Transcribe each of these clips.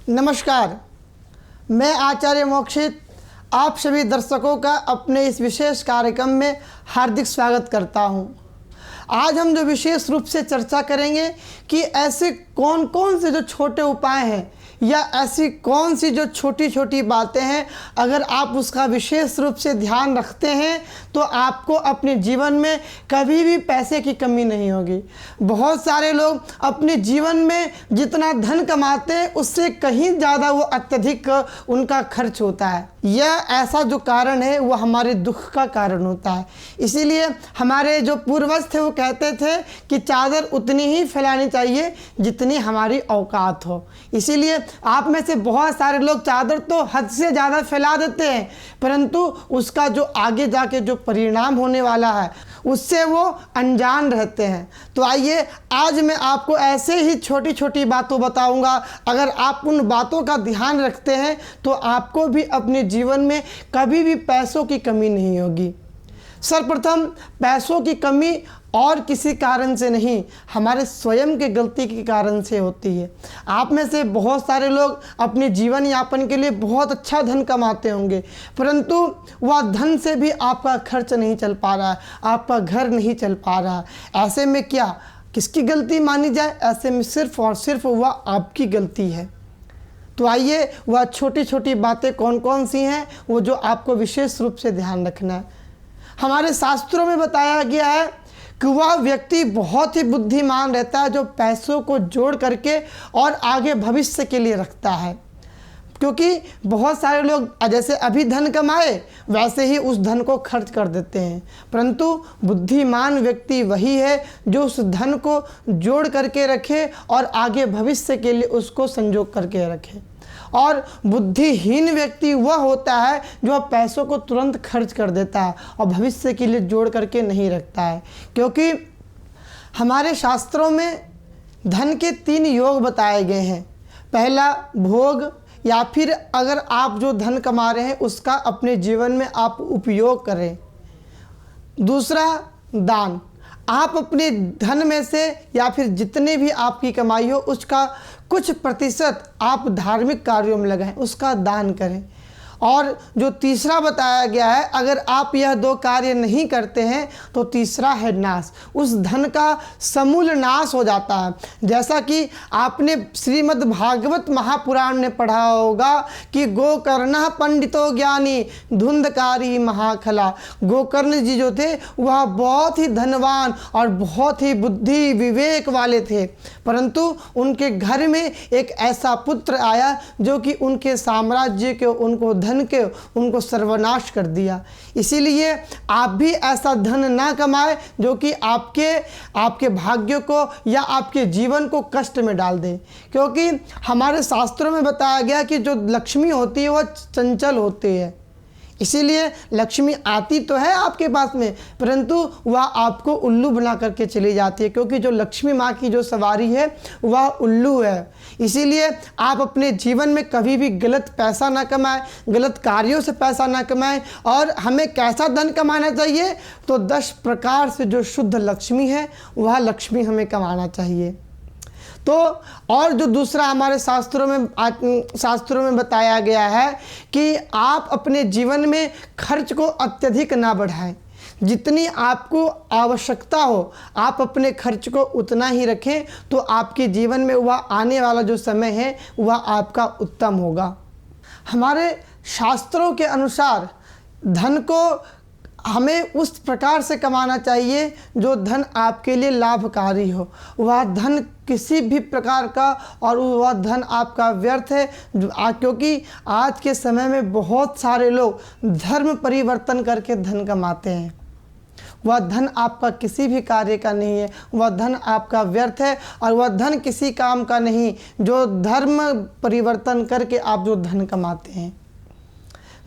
नमस्कार, मैं आचार्य मोक्षित आप सभी दर्शकों का अपने इस विशेष कार्यक्रम में हार्दिक स्वागत करता हूं। आज हम जो विशेष रूप से चर्चा करेंगे कि ऐसे कौन कौन से जो छोटे उपाय हैं या ऐसी कौन सी जो छोटी छोटी बातें हैं, अगर आप उसका विशेष रूप से ध्यान रखते हैं तो आपको अपने जीवन में कभी भी पैसे की कमी नहीं होगी। बहुत सारे लोग अपने जीवन में जितना धन कमाते हैं उससे कहीं ज़्यादा वो अत्यधिक उनका खर्च होता है। यह ऐसा जो कारण है वो हमारे दुख का कारण होता है। इसीलिए हमारे जो पूर्वज थे वो कहते थे कि चादर उतनी ही फैलानी चाहिए जितनी हमारी औकात हो। इसीलिए आप में से बहुत सारे लोग चादर तो हद से ज़्यादा फैला देते हैं, परंतु उसका जो आगे जाके जो परिणाम होने वाला है उससे वो अनजान रहते हैं। तो आइए आज मैं आपको ऐसे ही छोटी छोटी बातों बताऊंगा। अगर आप उन बातों का ध्यान रखते हैं तो आपको भी अपने जीवन में कभी भी पैसों की कमी नहीं होगी। सर्वप्रथम पैसों की कमी और किसी कारण से नहीं, हमारे स्वयं के गलती के कारण से होती है। आप में से बहुत सारे लोग अपने जीवन यापन के लिए बहुत अच्छा धन कमाते होंगे, परंतु वह धन से भी आपका खर्च नहीं चल पा रहा है, आपका घर नहीं चल पा रहा है। ऐसे में क्या किसकी गलती मानी जाए? ऐसे में सिर्फ और सिर्फ वह आपकी गलती है। तो आइए वह छोटी छोटी बातें कौन कौन सी हैं वो जो आपको विशेष रूप से ध्यान रखना है। हमारे शास्त्रों में बताया गया है कि वह व्यक्ति बहुत ही बुद्धिमान रहता है जो पैसों को जोड़ करके और आगे भविष्य के लिए रखता है। क्योंकि बहुत सारे लोग जैसे अभी धन कमाए वैसे ही उस धन को खर्च कर देते हैं, परंतु बुद्धिमान व्यक्ति वही है जो उस धन को जोड़ करके रखे और आगे भविष्य के लिए उसको संजोग करके रखे। और बुद्धिहीन व्यक्ति वह होता है जो पैसों को तुरंत खर्च कर देता है और भविष्य के लिए जोड़ करके नहीं रखता है। क्योंकि हमारे शास्त्रों में धन के 3 योग बताए गए हैं। पहला भोग, या फिर अगर आप जो धन कमा रहे हैं उसका अपने जीवन में आप उपयोग करें। दूसरा दान, आप अपने धन में से या फिर जितने भी आपकी कमाई हो उसका कुछ प्रतिशत आप धार्मिक कार्यों में लगाएं, उसका दान करें। और जो तीसरा बताया गया है, अगर आप यह 2 कार्य नहीं करते हैं तो तीसरा है नाश, उस धन का समूल नाश हो जाता है। जैसा कि आपने श्रीमद् भागवत महापुराण में पढ़ा होगा कि गोकर्ण पंडितो ज्ञानी धुंधकारी महाखला। गोकर्ण जी जो थे वह बहुत ही धनवान और बहुत ही बुद्धि विवेक वाले थे, परंतु उनके घर में एक ऐसा पुत्र आया जो कि उनके साम्राज्य के उनको धन के उनको सर्वनाश कर दिया। इसीलिए आप भी ऐसा धन ना कमाएं जो कि आपके भाग्य को या आपके जीवन को कष्ट में डाल दे। क्योंकि हमारे शास्त्रों में बताया गया कि जो लक्ष्मी होती है वह चंचल होती है। इसीलिए लक्ष्मी आती तो है आपके पास में, परंतु वह आपको उल्लू बना करके चली जाती है। क्योंकि जो लक्ष्मी माँ की जो सवारी है वह उल्लू है। इसीलिए आप अपने जीवन में कभी भी गलत पैसा ना कमाएं, गलत कार्यों से पैसा ना कमाएं। और हमें कैसा धन कमाना चाहिए? तो 10 प्रकार से जो शुद्ध लक्ष्मी है वह लक्ष्मी हमें कमाना चाहिए। तो और जो दूसरा हमारे शास्त्रों में बताया गया है कि आप अपने जीवन में खर्च को अत्यधिक ना बढ़ाएं। जितनी आपको आवश्यकता हो आप अपने खर्च को उतना ही रखें, तो आपके जीवन में वह आने वाला जो समय है वह आपका उत्तम होगा। हमारे शास्त्रों के अनुसार धन को हमें उस प्रकार से कमाना चाहिए जो धन आपके लिए लाभकारी हो। वह धन किसी भी प्रकार का और वह धन आपका व्यर्थ है, क्योंकि आज के समय में बहुत सारे लोग धर्म परिवर्तन करके धन कमाते हैं। वह धन आपका किसी भी कार्य का नहीं है, वह धन आपका व्यर्थ है और वह धन किसी काम का नहीं जो धर्म परिवर्तन करके आप जो धन कमाते हैं।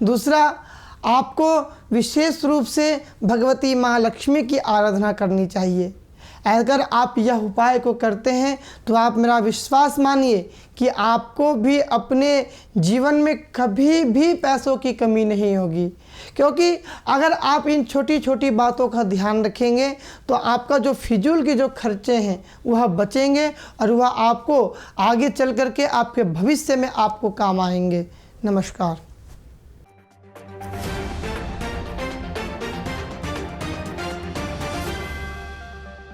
दूसरा, आपको विशेष रूप से भगवती माँ लक्ष्मी की आराधना करनी चाहिए। अगर आप यह उपाय को करते हैं तो आप मेरा विश्वास मानिए कि आपको भी अपने जीवन में कभी भी पैसों की कमी नहीं होगी। क्योंकि अगर आप इन छोटी छोटी बातों का ध्यान रखेंगे तो आपका जो फिजूल के जो खर्चे हैं वह बचेंगे और वह आपको आगे चल कर के आपके भविष्य में आपको काम आएंगे। नमस्कार।